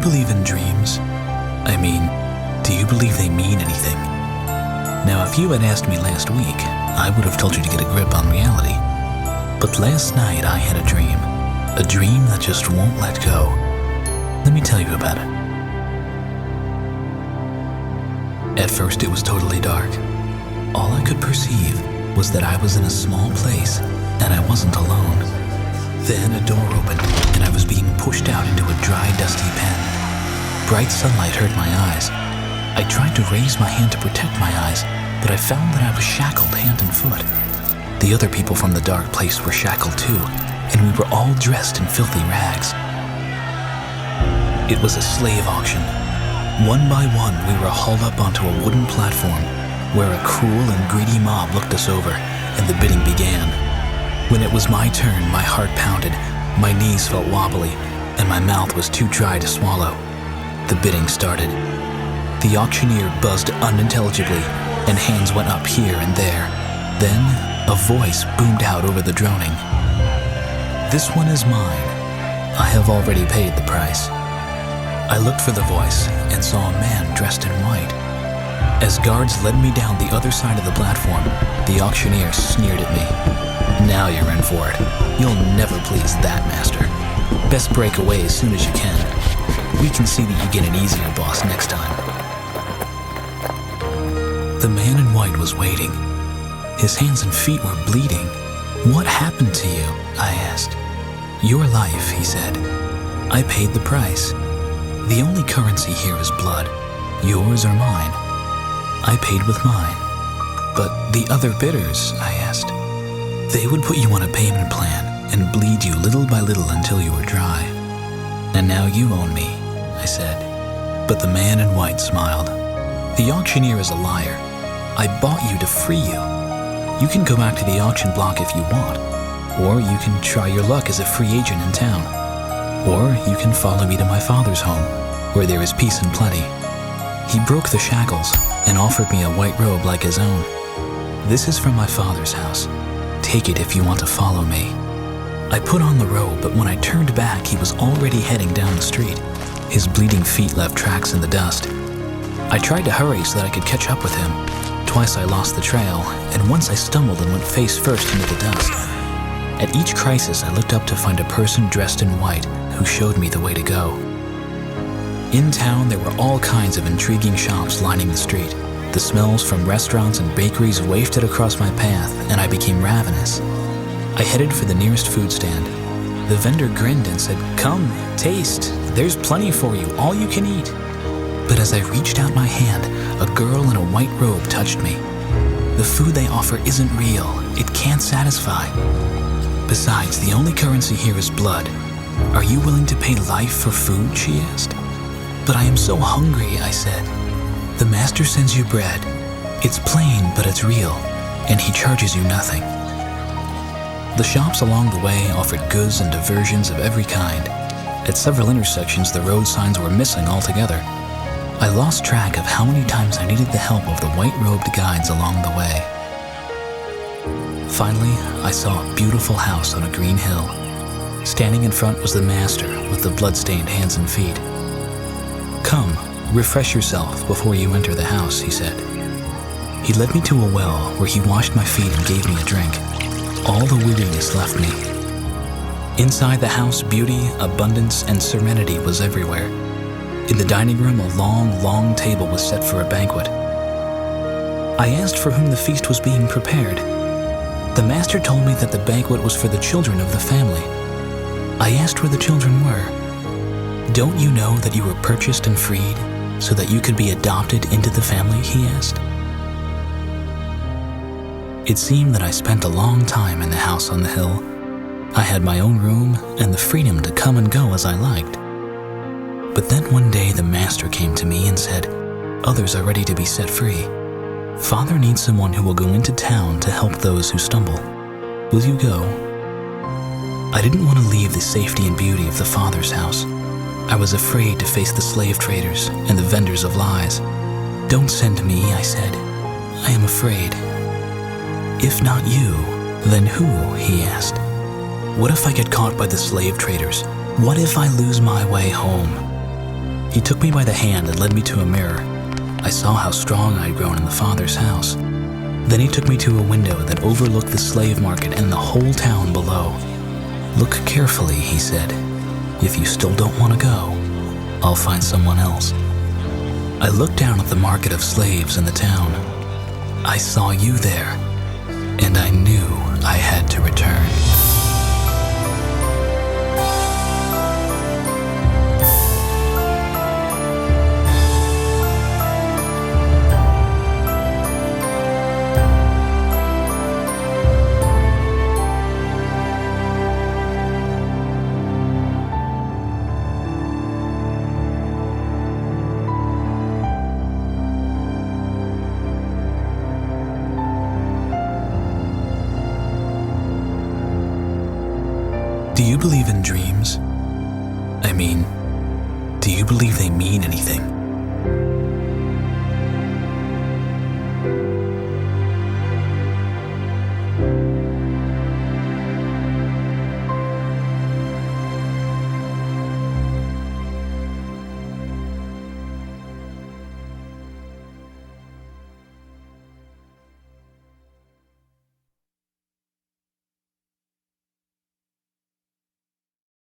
believe in dreams? I mean, do you believe they mean anything? Now, if you had asked me last week, I would have told you to get a grip on reality. But last night I had a dream that just won't let go. Let me tell you about it. At first it was totally dark. All I could perceive was that I was in a small place and I wasn't alone. Then a door opened and I was being pushed out into a dry, dusty pen. Bright sunlight hurt my eyes. I tried to raise my hand to protect my eyes, but I found that I was shackled hand and foot. The other people from the dark place were shackled too, and we were all dressed in filthy rags. It was a slave auction. One by one, we were hauled up onto a wooden platform where a cruel and greedy mob looked us over, and the bidding began. When it was my turn, my heart pounded, my knees felt wobbly, and my mouth was too dry to swallow. The bidding started. The auctioneer buzzed unintelligibly, and hands went up here and there. Then, a voice boomed out over the droning. "This one is mine. I have already paid the price." I looked for the voice and saw a man dressed in white. As guards led me down the other side of the platform, the auctioneer sneered at me. "Now you're in for it. You'll never please that master. Best break away as soon as you can. We can see that you get an easier boss next time." The man in white was waiting. His hands and feet were bleeding. "What happened to you?" I asked. "Your life," he said. "I paid the price. The only currency here is blood, yours or mine. I paid with mine." "But the other bidders?" I asked. "They would put you on a payment plan and bleed you little by little until you were dry. And now you own me," I said. But the man in white smiled. "The auctioneer is a liar. I bought you to free you. You can go back to the auction block if you want, or you can try your luck as a free agent in town. Or you can follow me to my father's home, where there is peace and plenty." He broke the shackles and offered me a white robe like his own. "This is from my father's house. Take it if you want to follow me." I put on the robe, but when I turned back, he was already heading down the street. His bleeding feet left tracks in the dust. I tried to hurry so that I could catch up with him. Twice I lost the trail, and once I stumbled and went face first into the dust. At each crisis, I looked up to find a person dressed in white who showed me the way to go. In town, there were all kinds of intriguing shops lining the street. The smells from restaurants and bakeries wafted across my path, and I became ravenous. I headed for the nearest food stand. The vendor grinned and said, "Come, taste. There's plenty for you, all you can eat." But as I reached out my hand, a girl in a white robe touched me. "The food they offer isn't real. It can't satisfy. Besides, the only currency here is blood. Are you willing to pay life for food?" she asked. "But I am so hungry," I said. "The master sends you bread. It's plain, but it's real, and he charges you nothing." The shops along the way offered goods and diversions of every kind. At several intersections, the road signs were missing altogether. I lost track of how many times I needed the help of the white-robed guides along the way. Finally, I saw a beautiful house on a green hill. Standing in front was the master with the blood-stained hands and feet. "Come, refresh yourself before you enter the house," he said. He led me to a well where he washed my feet and gave me a drink. All the weariness left me. Inside the house, beauty, abundance, and serenity was everywhere. In the dining room, a long, long table was set for a banquet. I asked for whom the feast was being prepared. The master told me that the banquet was for the children of the family. I asked where the children were. "Don't you know that you were purchased and freed so that you could be adopted into the family?" he asked. It seemed that I spent a long time in the house on the hill. I had my own room and the freedom to come and go as I liked. But then one day the master came to me and said, "Others are ready to be set free. Father needs someone who will go into town to help those who stumble. Will you go?" I didn't want to leave the safety and beauty of the Father's house. I was afraid to face the slave traders and the vendors of lies. "Don't send me," I said. "I am afraid." "If not you, then who?" he asked. "What if I get caught by the slave traders? What if I lose my way home?" He took me by the hand and led me to a mirror. I saw how strong I'd grown in the Father's house. Then he took me to a window that overlooked the slave market and the whole town below. "Look carefully," he said. "If you still don't want to go, I'll find someone else." I looked down at the market of slaves in the town. I saw you there, and I knew I had to return. Do you believe in dreams? I mean, do you believe they mean anything?